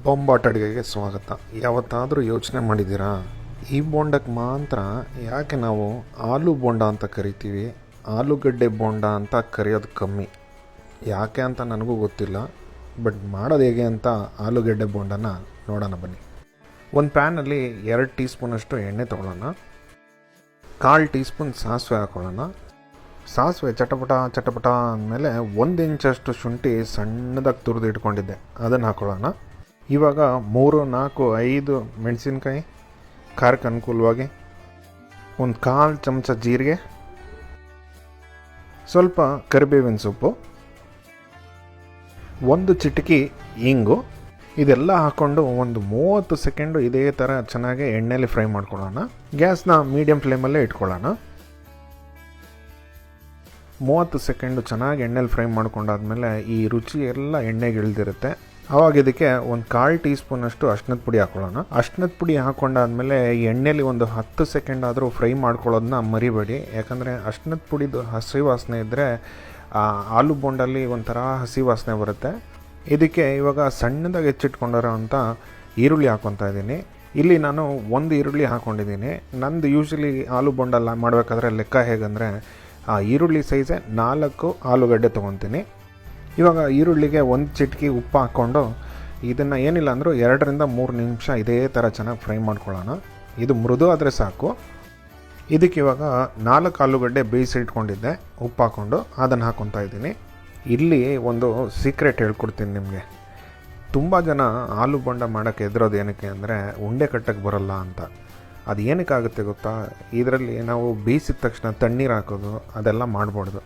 ಬೊಂಬಾಟ್ ಅಡುಗೆಗೆ ಸ್ವಾಗತ. ಯಾವತ್ತಾದರೂ ಯೋಚನೆ ಮಾಡಿದ್ದೀರಾ, ಈ ಬೋಂಡಕ್ಕೆ ಮಾತ್ರ ಯಾಕೆ ನಾವು ಆಲೂ ಬೋಂಡ ಅಂತ ಕರಿತೀವಿ, ಆಲೂಗಡ್ಡೆ ಬೋಂಡ ಅಂತ ಕರೆಯೋದು ಕಮ್ಮಿ? ಯಾಕೆ ಅಂತ ನನಗೂ ಗೊತ್ತಿಲ್ಲ, ಬಟ್ ಮಾಡೋದು ಹೇಗೆ ಅಂತ ಆಲೂಗಡ್ಡೆ ಬೋಂಡನ ನೋಡೋಣ ಬನ್ನಿ. ಒಂದು ಪ್ಯಾನಲ್ಲಿ 2 ಟೀ ಸ್ಪೂನಷ್ಟು ಎಣ್ಣೆ ತೊಗೊಳ್ಳೋಣ. 1/4 ಟೀ ಸ್ಪೂನ್ ಸಾಸಿವೆ ಹಾಕೊಳ್ಳೋಣ. ಸಾಸಿವೆ ಚಟಪಟ ಅಂದಮೇಲೆ 1 ಇಂಚಷ್ಟು ಶುಂಠಿ ಸಣ್ಣದಾಗಿ ತುರಿದು ಇಟ್ಕೊಂಡಿದ್ದೆ, ಅದನ್ನು ಹಾಕೊಳ್ಳೋಣ. ಇವಾಗ 3, 4, 5 ಮೆಣಸಿನ್ಕಾಯಿ ಖಾರಕ್ಕೆ ಅನುಕೂಲವಾಗಿ, 1/4 ಚಮಚ ಜೀರಿಗೆ, ಸ್ವಲ್ಪ ಕರಿಬೇವಿನ ಸೊಪ್ಪು, 1 ಚಿಟಿಕೆ ಇಂಗು, ಇದೆಲ್ಲ ಹಾಕ್ಕೊಂಡು ಒಂದು 30 ಸೆಕೆಂಡು ಇದೇ ಥರ ಚೆನ್ನಾಗಿ ಎಣ್ಣೆಯಲ್ಲಿ ಫ್ರೈ ಮಾಡ್ಕೊಳ್ಳೋಣ. ಗ್ಯಾಸ್ನ ಮೀಡಿಯಮ್ ಫ್ಲೇಮಲ್ಲೇ ಇಟ್ಕೊಳ್ಳೋಣ. 30 ಸೆಕೆಂಡು ಚೆನ್ನಾಗಿ ಎಣ್ಣೆಲಿ ಫ್ರೈ ಮಾಡ್ಕೊಂಡಾದ್ಮೇಲೆ ಈ ರುಚಿ ಎಲ್ಲ ಎಣ್ಣೆಗೆ ಇಳಿದಿರುತ್ತೆ. ಆವಾಗ ಇದಕ್ಕೆ 1/4 ಟೀ ಸ್ಪೂನಷ್ಟು ಅರ್ಶಿನದ ಪುಡಿ ಹಾಕೊಳ್ಳೋಣ. ಅರ್ಶಿನದ ಪುಡಿ ಹಾಕ್ಕೊಂಡಾದ್ಮೇಲೆ ಈ ಎಣ್ಣೆಲಿ ಒಂದು 10 ಸೆಕೆಂಡ್ ಆದರೂ ಫ್ರೈ ಮಾಡ್ಕೊಳ್ಳೋದನ್ನ ಮರಿಬೇಡಿ. ಯಾಕಂದರೆ ಅರ್ಶಿನದ ಪುಡಿದು ಹಸಿ ವಾಸನೆ ಇದ್ದರೆ ಆಲೂ ಬೋಂಡಲ್ಲಿ ಒಂಥರ ಹಸಿ ವಾಸನೆ ಬರುತ್ತೆ. ಇದಕ್ಕೆ ಇವಾಗ ಸಣ್ಣದಾಗಿ ಹೆಚ್ಚಿಟ್ಕೊಂಡಿರೋ ಅಂಥ ಈರುಳ್ಳಿ ಹಾಕ್ಕೊತಾ ಇದ್ದೀನಿ. ಇಲ್ಲಿ ನಾನು 1 ಈರುಳ್ಳಿ ಹಾಕ್ಕೊಂಡಿದ್ದೀನಿ. ನಂದು ಯೂಶ್ವಲಿ ಆಲೂ ಬೋಂಡ ಮಾಡಬೇಕಾದ್ರೆ ಲೆಕ್ಕ ಹೇಗಂದರೆ, ಆ ಈರುಳ್ಳಿ ಸೈಜೇ 4 ಆಲೂಗಡ್ಡೆ ತೊಗೊತೀನಿ. ಇವಾಗ ಈರುಳ್ಳಿಗೆ 1 ಚಿಟಿಕೆ ಉಪ್ಪು ಹಾಕ್ಕೊಂಡು ಇದನ್ನು ಏನಿಲ್ಲ ಅಂದರೂ 2 ರಿಂದ 3 ನಿಮಿಷ ಇದೇ ಥರ ಚೆನ್ನಾಗಿ ಫ್ರೈ ಮಾಡ್ಕೊಳ್ಳೋಣ. ಇದು ಮೃದು ಆದರೆ ಸಾಕು. ಇದಕ್ಕೆ ಇವಾಗ 4 ಆಲೂಗಡ್ಡೆ ಬೇಯಿಸಿ ಇಟ್ಕೊಂಡಿದ್ದೆ, ಉಪ್ಪು ಹಾಕ್ಕೊಂಡು ಅದನ್ನು ಹಾಕ್ಕೊತಾ ಇದ್ದೀನಿ. ಇಲ್ಲಿ ಒಂದು ಸೀಕ್ರೆಟ್ ಹೇಳ್ಕೊಡ್ತೀನಿ ನಿಮಗೆ. ತುಂಬ ಜನ ಆಲೂ ಬೋಂಡ ಮಾಡೋಕ್ಕೆ ಹೆದರೋದು ಏನಕ್ಕೆ ಅಂದರೆ ಉಂಡೆ ಕಟ್ಟಕ್ಕೆ ಬರೋಲ್ಲ ಅಂತ. ಅದು ಏನಕ್ಕಾಗುತ್ತೆ ಗೊತ್ತಾ? ಇದರಲ್ಲಿ ನಾವು ಬೇಯಿಸಿದ ತಕ್ಷಣ ತಣ್ಣೀರು ಹಾಕೋದು ಅದೆಲ್ಲ ಮಾಡಬಾರ್ದು.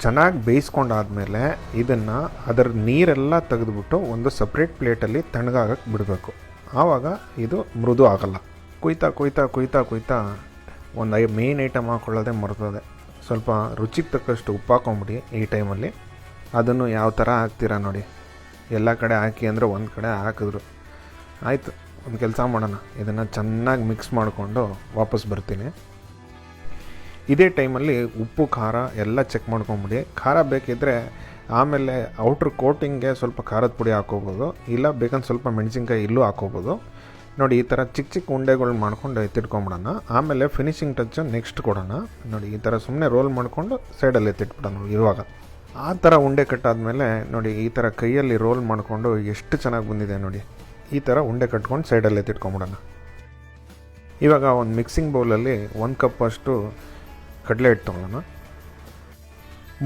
ಚೆನ್ನಾಗಿ ಬೇಯಿಸ್ಕೊಂಡಾದ್ಮೇಲೆ ಇದನ್ನು ಅದರ ನೀರೆಲ್ಲ ತೆಗೆದುಬಿಟ್ಟು ಒಂದು ಸಪ್ರೇಟ್ ಪ್ಲೇಟಲ್ಲಿ ತಣ್ಣಗಾಗಕ್ಕೆ ಬಿಡಬೇಕು. ಆವಾಗ ಇದು ಮೃದು ಆಗಲ್ಲ. ಕುಯ್ತಾ ಒಂದು ಮೇನ್ ಐಟಮ್ ಹಾಕ್ಕೊಳ್ಳೋದೇ ಮರ್ತದೆ. ಸ್ವಲ್ಪ ರುಚಿಗೆ ತಕ್ಕಷ್ಟು ಉಪ್ಪು ಹಾಕೊಂಬಿಡಿ ಈ ಟೈಮಲ್ಲಿ. ಅದನ್ನು ಯಾವ ಥರ ಹಾಕ್ತೀರಾ ನೋಡಿ. ಎಲ್ಲ ಕಡೆ ಹಾಕಿ ಅಂದರೆ ಒಂದು ಕಡೆ ಹಾಕಿದ್ರು ಆಯಿತು. ಒಂದು ಕೆಲಸ ಮಾಡೋಣ, ಇದನ್ನು ಚೆನ್ನಾಗಿ ಮಿಕ್ಸ್ ಮಾಡಿಕೊಂಡು ವಾಪಸ್ ಬರ್ತೀನಿ. ಇದೇ ಟೈಮಲ್ಲಿ ಉಪ್ಪು ಖಾರ ಎಲ್ಲ ಚೆಕ್ ಮಾಡ್ಕೊಂಬಿಡಿ. ಖಾರ ಬೇಕಿದ್ದರೆ ಆಮೇಲೆ ಔಟ್ರ್ ಕೋಟಿಂಗ್ಗೆ ಸ್ವಲ್ಪ ಖಾರದ ಪುಡಿ ಹಾಕ್ಕೋಬೋದು, ಇಲ್ಲ ಬೇಕಂದ್ರೆ ಸ್ವಲ್ಪ ಮೆಣಸಿನ್ಕಾಯಿ ಇಲ್ಲೂ ಹಾಕ್ಕೋಬೋದು. ನೋಡಿ, ಈ ಥರ ಚಿಕ್ಕ ಉಂಡೆಗಳು ಮಾಡ್ಕೊಂಡು ಎತ್ತಿಟ್ಕೊಂಬಿಡೋಣ. ಆಮೇಲೆ ಫಿನಿಶಿಂಗ್ ಟಚ್ಚು ನೆಕ್ಸ್ಟ್ ಕೊಡೋಣ. ನೋಡಿ, ಈ ಥರ ಸುಮ್ಮನೆ ರೋಲ್ ಮಾಡಿಕೊಂಡು ಸೈಡಲ್ಲಿ ಎತ್ತಿಟ್ಬಿಡೋಣ. ಇರುವಾಗ ಆ ಥರ ಉಂಡೆ ಕಟ್ಟಾದಮೇಲೆ ನೋಡಿ, ಈ ಥರ ಕೈಯಲ್ಲಿ ರೋಲ್ ಮಾಡಿಕೊಂಡು ಎಷ್ಟು ಚೆನ್ನಾಗಿ ಬಂದಿದೆ ನೋಡಿ. ಈ ಥರ ಉಂಡೆ ಕಟ್ಕೊಂಡು ಸೈಡಲ್ಲಿ ಎತ್ತಿಟ್ಕೊಂಬಿಡೋಣ. ಇವಾಗ ಒಂದು ಮಿಕ್ಸಿಂಗ್ ಬೌಲಲ್ಲಿ 1 ಕಪ್ಪಷ್ಟು ಕಡಲೆ ಹಿಟ್ಟು ತೊಗೊಳ್ಳೋಣ.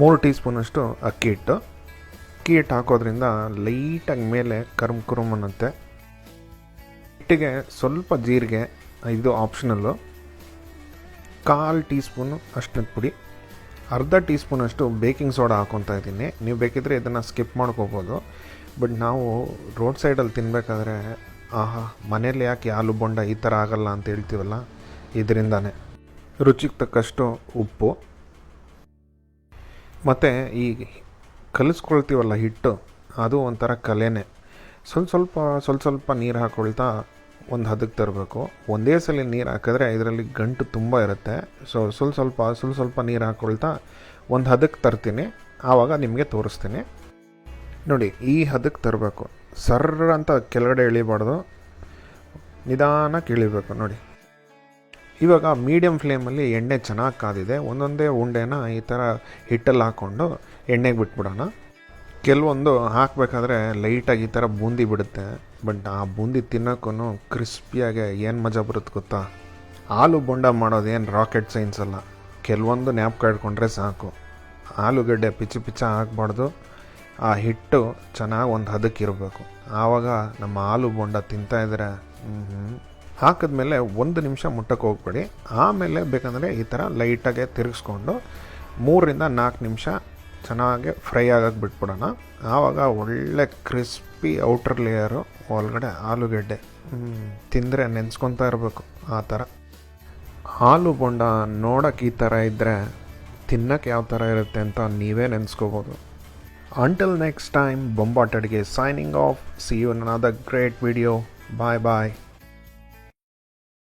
3 ಟೀ ಸ್ಪೂನಷ್ಟು ಅಕ್ಕಿ ಹಿಟ್ಟು ಹಾಕೋದ್ರಿಂದ ಲೈಟಾಗಿ ಮೇಲೆ ಕುರುಮ್ ಅನ್ನುತ್ತೆ. ಹಿಟ್ಟಿಗೆ ಸ್ವಲ್ಪ ಜೀರಿಗೆ, ಇದು ಆಪ್ಷನಲ್ಲು. 1/4 ಟೀ ಸ್ಪೂನು ಅರ್ಶಿನದ ಪುಡಿ, 1/2 ಟೀ ಸ್ಪೂನಷ್ಟು ಬೇಕಿಂಗ್ ಸೋಡಾ ಹಾಕ್ಕೊತಾ ಇದ್ದೀನಿ. ನೀವು ಬೇಕಿದ್ದರೆ ಇದನ್ನು ಸ್ಕಿಪ್ ಮಾಡ್ಕೋಬೋದು. ಬಟ್ ನಾವು ರೋಡ್ ಸೈಡಲ್ಲಿ ತಿನ್ನಬೇಕಾದ್ರೆ ಮನೇಲಿ ಯಾಕೆ ಆಲೂ ಬೋಂಡ ಈ ಥರ ಆಗಲ್ಲ ಅಂತ ಹೇಳ್ತೀವಲ್ಲ, ಇದರಿಂದಾನೆ. ರುಚಿಗೆ ತಕ್ಕಷ್ಟು ಉಪ್ಪು, ಮತ್ತು ಈ ಕಲಿಸ್ಕೊಳ್ತೀವಲ್ಲ ಹಿಟ್ಟು, ಅದು ಒಂಥರ ಕಲೆನೇ. ಸ್ವಲ್ಪ ನೀರು ಹಾಕ್ಕೊಳ್ತಾ ಒಂದು ಹದಕ್ಕೆ ತರಬೇಕು. ಒಂದೇ ಸಲ ನೀರು ಹಾಕಿದ್ರೆ ಇದರಲ್ಲಿ ಗಂಟು ತುಂಬ ಇರುತ್ತೆ. ಸ್ವಲ್ಪ ನೀರು ಹಾಕ್ಕೊಳ್ತಾ ಒಂದು ಹದಕ್ಕೆ ತರ್ತೀನಿ. ಆವಾಗ ನಿಮಗೆ ತೋರಿಸ್ತೀನಿ. ನೋಡಿ, ಈ ಹದಕ್ಕೆ ತರಬೇಕು. ಸರ್ರ ಅಂತ ಕೆಳಗಡೆ ಇಳಿಬಾರ್ದು, ನಿಧಾನಕ್ಕೆ ಇಳಿಬೇಕು. ನೋಡಿ, ಇವಾಗ ಮೀಡಿಯಮ್ ಫ್ಲೇಮಲ್ಲಿ ಎಣ್ಣೆ ಚೆನ್ನಾಗಿ ಕಾದಿದೆ. ಒಂದೊಂದೇ ಉಂಡೆನ ಈ ಥರ ಹಿಟ್ಟಲ್ಲಿ ಹಾಕ್ಕೊಂಡು ಎಣ್ಣೆಗೆ ಬಿಟ್ಬಿಡೋಣ. ಕೆಲವೊಂದು ಹಾಕಬೇಕಾದ್ರೆ ಲೈಟಾಗಿ ಈ ಥರ ಬೂಂದಿ ಬಿಡುತ್ತೆ. ಬಟ್ ಆ ಬೂಂದಿ ತಿನ್ನೋಕ್ಕೂ ಕ್ರಿಸ್ಪಿಯಾಗಿ ಏನು ಮಜಾ ಬರುತ್ತೆ ಗೊತ್ತಾ? ಆಲೂ ಬೋಂಡ ಮಾಡೋದೇನು ರಾಕೆಟ್ ಸೈನ್ಸ್ ಅಲ್ಲ. ಕೆಲವೊಂದು ಜ್ಞಾಪಕ ಇಟ್ಕೊಂಡ್ರೆ ಸಾಕು. ಆಲೂಗಡ್ಡೆ ಪಿಚ್ಚ ಹಾಕಬಾರ್ದು. ಆ ಹಿಟ್ಟು ಚೆನ್ನಾಗಿ ಒಂದು ಹದಕ್ಕೆ ಇರಬೇಕು. ಆವಾಗ ನಮ್ಮ ಆಲೂ ಬೋಂಡ ತಿಂತಾಯಿದ್ರೆ ಹಾಕಿದ್ಮೇಲೆ 1 ನಿಮಿಷ ಮುಟ್ಟಕ್ಕೆ ಹೋಗ್ಬೇಡಿ. ಆಮೇಲೆ ಬೇಕಂದರೆ ಈ ಥರ ಲೈಟಾಗೆ ತಿರುಗಿಸ್ಕೊಂಡು 3 ರಿಂದ 4 ನಿಮಿಷ ಚೆನ್ನಾಗಿ ಫ್ರೈ ಆಗಕ್ಕೆ ಬಿಟ್ಬಿಡೋಣ. ಆವಾಗ ಒಳ್ಳೆ ಕ್ರಿಸ್ಪಿ ಔಟರ್ ಲೇಯರು, ಒಳಗಡೆ ಆಲೂಗಡ್ಡೆ ತಿಂದರೆ ನೆನೆಸ್ಕೊತಾ ಇರಬೇಕು. ಆ ಥರ ಆಲೂ ಬೋಂಡ ನೋಡೋಕ್ಕೆ ಈ ಥರ ಇದ್ದರೆ ತಿನ್ನೋಕ್ಕೆ ಯಾವ ಥರ ಇರುತ್ತೆ ಅಂತ ನೀವೇ ನೆನೆಸ್ಕೋಬೋದು. Until next time, ಬೊಂಬಾಟ್ ಅಡುಗೆ signing off. See you in another great video. Bye.